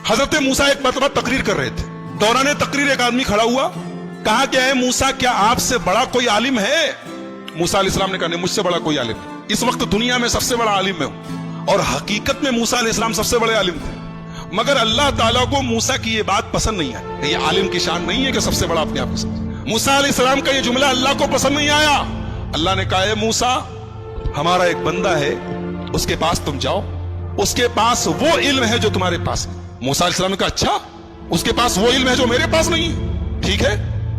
हजरत मूसा एक मरतबा तकरीर कर रहे थे, दौरान तकरीर एक आदमी खड़ा हुआ, कहा क्या है मूसा, क्या आपसे बड़ा कोई आलिम है? मूसा अलैहिस्सलाम ने कहा नहीं, मुझसे बड़ा कोई आलिम नहीं। इस वक्त दुनिया में सबसे बड़ा आलिम मैं हूं। और हकीकत में मूसा अलैहिस्सलाम सबसे बड़े आलिम थे, मगर अल्लाह ताला को मूसा की ये बात पसंद नहीं आई। ये आलिम की शान नहीं है कि सबसे बड़ा अपने आप को समझे। मूसा अलैहिस्सलाम का ये जुमला अल्लाह को पसंद नहीं आया। अल्लाह ने कहा मूसा, हमारा एक बंदा है, उसके पास तुम जाओ, उसके पास वो इल्म है जो तुम्हारे पास है। मूसा अलैहिस्सलाम ने कहा अच्छा, उसके पास वो इल्म है जो मेरे पास नहीं है, ठीक है,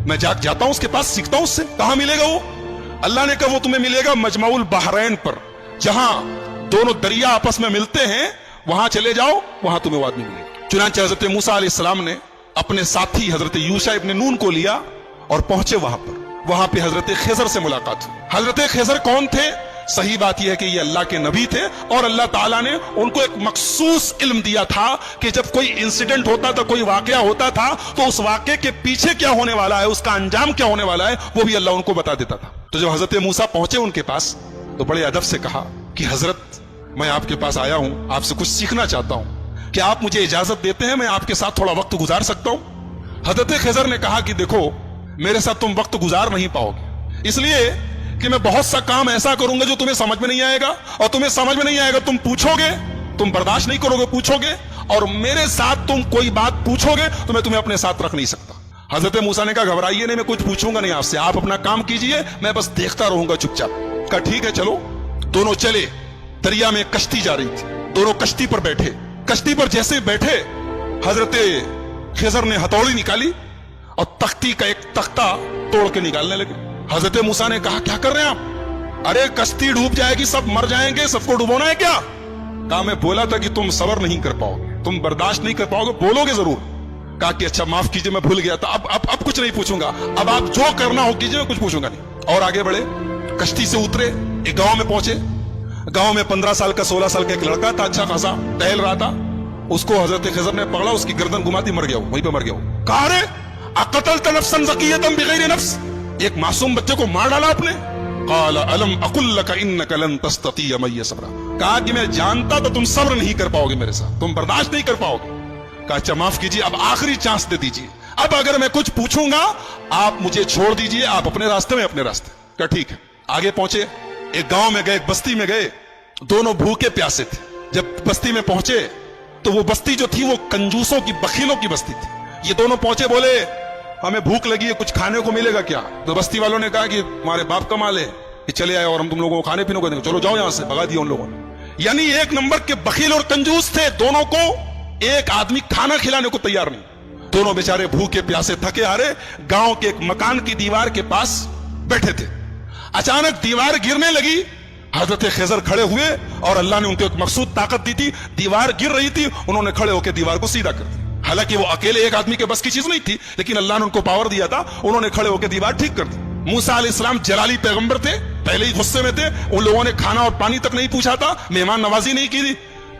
मैं जाता हूं उसके पास, सीखता हूं उससे। कहां मिलेगा वो? अल्लाह ने कहा वो तुम्हें मिलेगा मजमाउल बहरैन पर, जहां दोनों दरिया आपस में मिलते हैं, वहां चले जाओ, वहां तुम्हें वो आदमी मिलेगा। चुनांचे हजरत मूसा अलैहिस्सलाम ने अपने साथी हजरत यूशा इब्न नून को लिया और पहुंचे वहां पर। वहां पे हजरत खिजर से मुलाकात हुई। हजरत खिजर कौन थे? सही बात यह है कि ये अल्लाह के नबी थे और अल्लाह ताला ने उनको एक मखसूस इल्म दिया था कि जब कोई इंसिडेंट होता था, कोई वाकया होता था, तो उस वाकये के पीछे क्या होने वाला है, उसका अंजाम क्या होने वाला है, वो भी अल्लाह उनको बता देता था। तो जब हजरत मूसा पहुंचे उनके पास, तो बड़े अदब से कहा कि हजरत, मैं आपके पास आया हूं, आपसे कुछ सीखना चाहता हूं, क्या आप मुझे इजाजत देते हैं, मैं आपके साथ थोड़ा वक्त गुजार सकता हूं? हजरत खिजर ने कहा कि देखो, मेरे साथ तुम वक्त गुजार नहीं पाओगे, इसलिए कि मैं बहुत सा काम ऐसा करूंगा जो तुम्हें समझ में नहीं आएगा, और तुम्हें समझ में नहीं आएगा, तुम पूछोगे, तुम बर्दाश्त नहीं करोगे, पूछोगे, और मेरे साथ तुम कोई बात पूछोगे तो मैं तुम्हें अपने साथ रख नहीं सकता। हजरत मूसा ने कहा घबराइए नहीं, मैं कुछ पूछूंगा नहीं आपसे, आप अपना काम कीजिए, मैं बस देखता रहूंगा चुपचाप। कहा ठीक है चलो। दोनों चले, दरिया में कश्ती जा रही थी, दोनों कश्ती पर बैठे। कश्ती पर जैसे बैठे, हजरत खिजर ने हथौड़ी निकाली और तख्ती का एक तख्ता तोड़ के निकालने लगे। हजरत मूसा ने कहा क्या कर रहे हैं आप? अरे कश्ती डूब जाएगी, सब मर जाएंगे, सबको डुबोना है क्या? कहा मैं बोला था कि तुम सब्र नहीं कर पाओगे, तुम बर्दाश्त नहीं कर पाओगे, बोलोगे जरूर। कहा कि अच्छा माफ कीजिए, मैं भूल गया था, अब कुछ नहीं पूछूंगा, अब आप जो करना हो कीजिए, मैं कुछ पूछूंगा नहीं। और आगे बढ़े, कश्ती से उतरे, एक गांव में पहुंचे। गांव में 15 साल का 16 साल का एक लड़का था, अच्छा खासा टहल रहा था। उसको हजरत खिजर ने पकड़ा, उसकी गर्दन घुमाती, मर गया, वहीं पे मर गया। कहा अरे अक़तल्त नफ्सन ज़किय्यतन बिग़ैरि नफ्स, एक मासूम बच्चे को मार डाला आपने। क़ाल अलम अक़ुल लक इन्नका लन तस्ततिअ मइय सब्रा, कहा कि मैं जानता था तुम सब्र नहीं कर पाओगे मेरे साथ, तुम बर्दाश्त नहीं कर पाओगे। कहा अच्छा माफ कीजिए, अब आखिरी चांस दे दीजिए, अब अगर मैं कुछ पूछूंगा आप मुझे छोड़ दीजिए, आप अपने रास्ते में अपने रास्ते। कहा ठीक है। आगे पहुंचे, एक गांव में गए, एक बस्ती में गए, दोनों भूखे प्यासे थे। जब बस्ती में पहुंचे तो वो बस्ती जो थी वो कंजूसों की, बखीलों की बस्ती थी। ये दोनों पहुंचे, बोले हमें भूख लगी है, कुछ खाने को मिलेगा क्या? तो बस्ती वालों ने कहा कि तुम्हारे बाप कमाल है कि चले आए और हम तुम लोगों को खाने पीने को देंगे, चलो जाओ यहां से। भगा दिया उन लोगों ने। यानी एक नंबर के बखील और कंजूस थे, दोनों को एक आदमी खाना खिलाने को तैयार नहीं। दोनों बेचारे भूखे प्यासे थके हारे गांव के एक मकान की दीवार के पास बैठे थे। अचानक दीवार गिरने लगी, हजरत खिजर खड़े हुए और अल्लाह ने उनको एक मखसूद ताकत दी थी। दीवार गिर रही थी, उन्होंने खड़े होकर दीवार को सीधा कर दिया। हालांकि वो अकेले एक आदमी के बस की चीज नहीं थी, लेकिन अल्लाह ने उनको पावर दिया था, उन्होंने खड़े होकर दीवार ठीक कर दी। मूसा अलैहिस्सलाम जलाली पैगंबर थे, पहले ही गुस्से में थे, उन लोगों ने खाना और पानी तक नहीं पूछा था, मेहमान नवाजी नहीं की थी।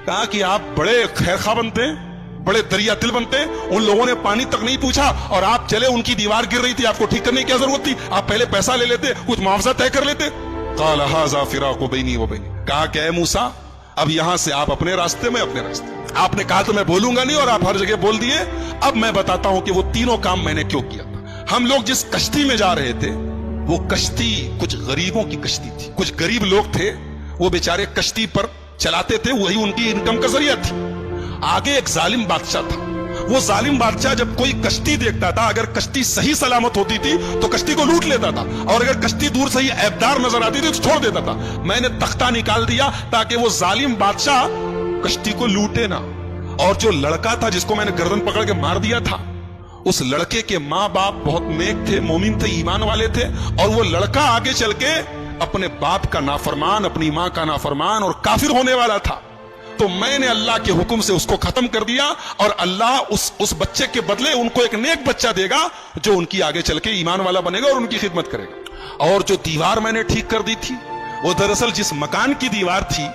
कहा कि आप बड़े खैरखा बनते हैं, बड़े दरिया दिल बनते हैं, उन लोगों ने पानी तक नहीं पूछा और आप चले, उनकी दीवार गिर रही थी, आपको ठीक करने की क्या जरूरत थी? आप पहले पैसा ले लेते, कुछ मुआवजा तय कर लेते। क़ाल हाज़ा फ़िराक़ु बैनी व बैनिक, कहा क्या है मूसा, अब यहां से आप अपने रास्ते में अपने रास्ते। आपने कहा तो मैं बोलूंगा नहीं और आप हर जगह बोल दिए। अब मैं बताता हूं कि वो तीनों काम मैंने क्यों किया था। हम लोग जिस कश्ती में जा रहे थे, वो कश्ती कुछ गरीबों की कश्ती थी, कुछ गरीब लोग थे, वो बेचारे कश्ती पर चलाते थे, वही उनकी इनकम का जरिया थी। आगे एक जालिम बादशाह था, वो जालिम बादशाह जब कोई कश्ती देखता था, अगर कश्ती सही सलामत होती थी तो कश्ती को लूट लेता था, और अगर कश्ती दूर से ही ऐबदार नजर आती थी तो छोड़ देता था। मैंने तख्ता निकाल दिया ताकि वो जालिम बादशाह कश्ती को लूटे ना। और जो लड़का था जिसको मैंने गर्दन पकड़ के मार दिया था, उस लड़के के माँ बाप बहुत नेक थे, मोमिन थे, ईमान वाले थे, और वो लड़का आगे चल के अपने बाप का नाफरमान, अपनी माँ का नाफरमान और काफिर होने वाला था। तो मैंने अल्लाह के हुक्म से उसको खत्म कर दिया, और अल्लाह उस बच्चे के बदले उनको एक नेक बच्चा देगा जो उनकी आगे चल के ईमान वाला बनेगा और उनकी खिदमत करेगा। और जो दीवार मैंने ठीक कर दी थी, वो दरअसल जिस मकान की दीवार थी,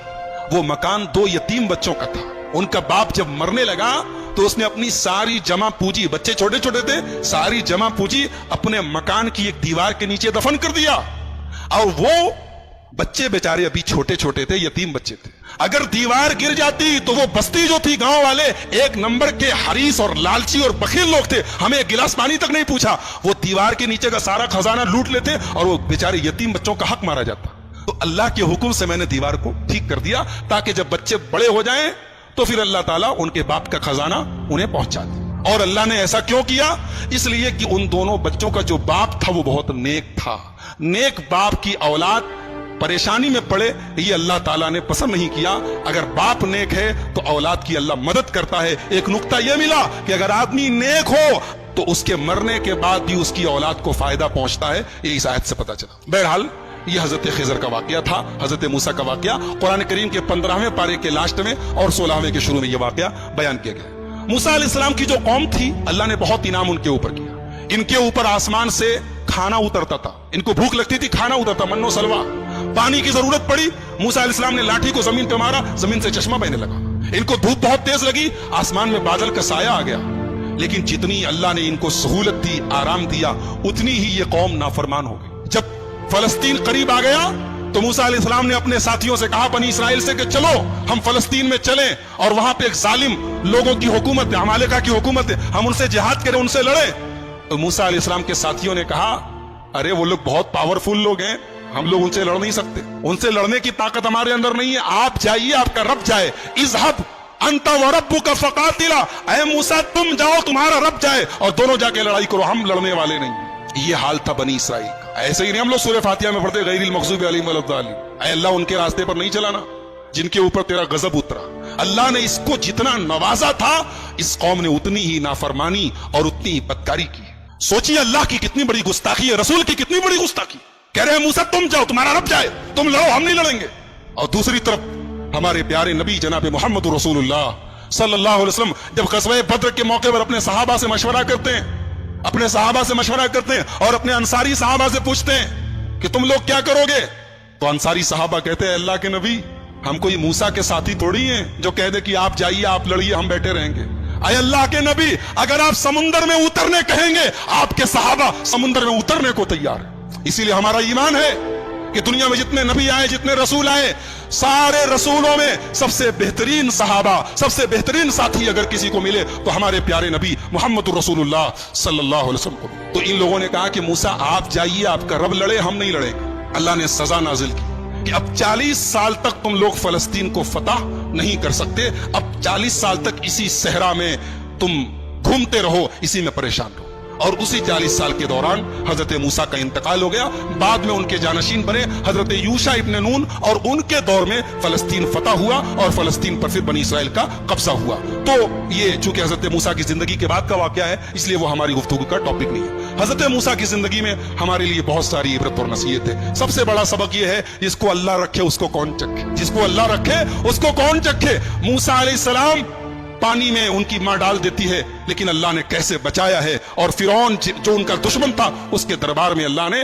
वो मकान 2 यतीम बच्चों का था। उनका बाप जब मरने लगा तो उसने अपनी सारी जमा पूंजी, बच्चे छोटे छोटे थे, सारी जमा पूंजी अपने मकान की एक दीवार के नीचे दफन कर दिया। और वो बच्चे बेचारे अभी छोटे छोटे थे, यतीम बच्चे थे। अगर दीवार गिर जाती तो वो बस्ती जो थी, गांव वाले एक नंबर के हरीस और लालची और बखील लोग थे, हमें एक गिलास पानी तक नहीं पूछा, वो दीवार के नीचे का सारा खजाना लूट लेते और वो बेचारे यतीम बच्चों का हक मारा जाता। तो अल्लाह के हुक्म से मैंने दीवार को ठीक कर दिया ताकि जब बच्चे बड़े हो जाएं तो फिर अल्लाह ताला उनके बाप का खजाना उन्हें पहुंचा दे। और अल्लाह ने ऐसा क्यों किया? इसलिए कि उन दोनों बच्चों का जो बाप था वो बहुत नेक था। नेक बाप की औलाद परेशानी में पड़े ये अल्लाह ताला ने पसंद नहीं किया। अगर बाप नेक है तो औलाद की अल्लाह मदद करता है। एक नुक्ता यह मिला कि अगर आदमी नेक हो तो उसके मरने के बाद भी उसकी औलाद को फायदा पहुंचता है, ये इस आयत से पता चला। बहरहाल ये हजरत खिजर का वाकया था, हजरत मूसा का वाकया कुरान करीम के 15वें पारे के लास्ट में और 16वें के शुरू में यह वाकया बयान किया गया। मूसा अलैहिस्सलाम की जो कौम थी, अल्लाह ने बहुत इनाम उनके ऊपर किया। इनके ऊपर आसमान से खाना उतरता था, इनको भूख लगती थी, खाना उतरता, मन्नो सलवा। पानी की जरूरत पड़ी, मूसा अलैहिस्सलाम ने लाठी को जमीन पे मारा, जमीन से चश्मा बहने लगा। इनको धूप बहुत तेज लगी, आसमान में बादल का साया आ गया। लेकिन जितनी अल्लाह ने इनको सहूलत दी, आराम दिया, उतनी ही ये कौम नाफरमान हो गई। जब फलस्तीन करीब आ गया तो मूसा अलैहिस्सलाम ने अपने साथियों से कहा, बनी इसराइल से, कि चलो हम फलस्तीन में चलें और वहां पे एक जालिम लोगों की हुकूमत है, अमालेका की हुकूमत है, हम उनसे जिहाद करें, उनसे लड़ें। तो मूसा अलैहिस्सलाम के साथियों ने कहा, अरे वो लोग बहुत पावरफुल लोग हैं, हम लोग उनसे लड़ नहीं सकते, उनसे लड़ने की ताकत हमारे अंदर नहीं है, आप जाइए, आपका रब जाए। इज़हब अंता व रब्बुका फकातिला, ऐ मूसा तुम जाओ, तुम्हारा रब जाए और दोनों जाके लड़ाई करो, हम लड़ने वाले नहीं। ये हाल था बनी इसराइल का। ऐसे ही नहीं हम लोग सूरह फातिहा में पढ़ते, गैरिल मग़ज़ूबि अलैहिम वलद्दालिन, ऐ अल्लाह उनके रास्ते पर नहीं चलाना जिनके ऊपर तेरा गजब उतरा। अल्लाह ने इसको जितना नवाजा था, इस कौम ने उतनी ही नाफरमानी और उतनी ही बदकारी की। सोचिए अल्लाह की कितनी बड़ी गुस्ताखी है, रसूल की कितनी बड़ी गुस्ताखी। कह रहे हैं मूसा तुम जाओ, तुम्हारा रब जाए, तुम लड़ो, हम नहीं लड़ेंगे। और दूसरी तरफ हमारे प्यारे नबी जनाब मोहम्मद रसूलुल्लाह सल्लल्लाहु अलैहि वसल्लम जब ग़ज़वा बद्र के मौके पर अपने सहाबा से मशवरा करते हैं, अपने सहाबा से मशवरा करते हैं और अपने अंसारी सहाबा से पूछते हैं कि तुम लोग क्या करोगे? तो अंसारी सहाबा कहते हैं, अल्लाह के नबी, हम कोई मूसा के साथी थोड़ी हैं जो कह दे कि आप जाइए, आप लड़िए, हम बैठे रहेंगे। अय अल्लाह के नबी, अगर आप समुंदर में उतरने कहेंगे, आपके सहाबा समुंदर में उतरने को तैयार है। इसीलिए हमारा ईमान है कि दुनिया में जितने नबी आए, जितने रसूल आए, सारे रसूलों में सबसे बेहतरीन सहाबा, सबसे बेहतरीन साथी अगर किसी को मिले तो हमारे प्यारे नबी मोहम्मद रसूलुल्लाह सल्लल्लाहु अलैहि वसल्लम को। तो इन लोगों ने कहा कि मूसा आप जाइए, आपका रब लड़े, हम नहीं लड़ेंगे। अल्लाह ने सजा नाजिल की कि अब 40 साल तक तुम लोग फलस्तीन को फतह नहीं कर सकते, अब 40 साल तक इसी सहरा में तुम घूमते रहो, इसी में परेशान रहो। और उसी 40 साल के दौरान हजरत मूसा का इंतकाल हो गया। बाद में उनके जानशीन बने हजरत यूशा इब्न नून और उनके दौर में फलस्तीन फतह हुआ और फलस्तीन पर फिर बनी इसराइल का कब्जा हुआ। तो ये चूंकि हजरत मूसा की जिंदगी के बाद का वाकया है, इसलिए वो हमारी गुफ्तगू का टॉपिक नहीं है। हजरत मूसा की जिंदगी में हमारे लिए बहुत सारी इबरत और नसीहत है। सबसे बड़ा सबक ये है, जिसको अल्लाह रखे उसको कौन चखे, जिसको अल्लाह रखे उसको कौन चखे। मूसा अलैहिस्सलाम पानी में उनकी मां डाल देती है, लेकिन अल्लाह ने कैसे बचाया है। और फिरौन जो उनका दुश्मन था, उसके दरबार में अल्लाह ने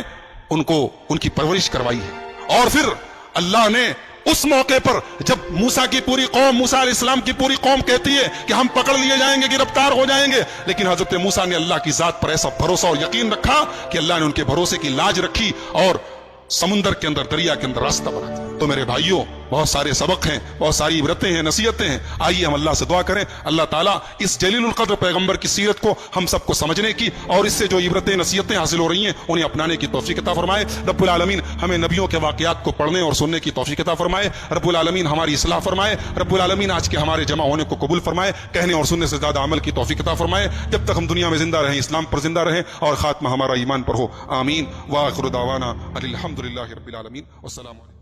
उनको उनकी परवरिश करवाई है। और फिर अल्लाह ने उस मौके पर जब मूसा की पूरी कौम, मूसा अलैहिस्सलाम की पूरी कौम कहती है कि हम पकड़ लिए जाएंगे, गिरफ्तार हो जाएंगे, लेकिन हजरत मूसा ने अल्लाह की जात पर ऐसा भरोसा और यकीन रखा कि अल्लाह ने उनके भरोसे की लाज रखी और समुंदर के अंदर, दरिया के अंदर रास्ता बना दिया। तो मेरे भाइयों, बहुत सारे सबक हैं, बहुत सारी इबरतें हैं, नसीहतें हैं। आइए हम अल्लाह से दुआ करें, अल्लाह ताला इस जलीलुल कद्र पैगंबर की सीरत को हम सबको समझने की और इससे जो इबरतें नसीहतें हासिल हो रही हैं उन्हें अपनाने की तौफीक अता फरमाए। रब्बुल आलमीन हमें नबियों के वाकयात को पढ़ने और सुनने की तौफीक अता फरमाए। रब्बुल आलमीन हमारी इस्लाह फरमाए। रब्बुल आलमीन आज के हमारे जमा होने को कबूल फरमाए, कहने और सुनने से ज्यादा अमल की तौफीक अता फरमाए। जब तक हम दुनिया में जिंदा रहें, इस्लाम पर जिंदा रहें और खात्मा हमारा ईमान पर हो। आमीन। व आखिरु दावाना अनिल हम्दुलिल्लाहि रब्बिल आलमीन। अस्सलामु अलैकुम।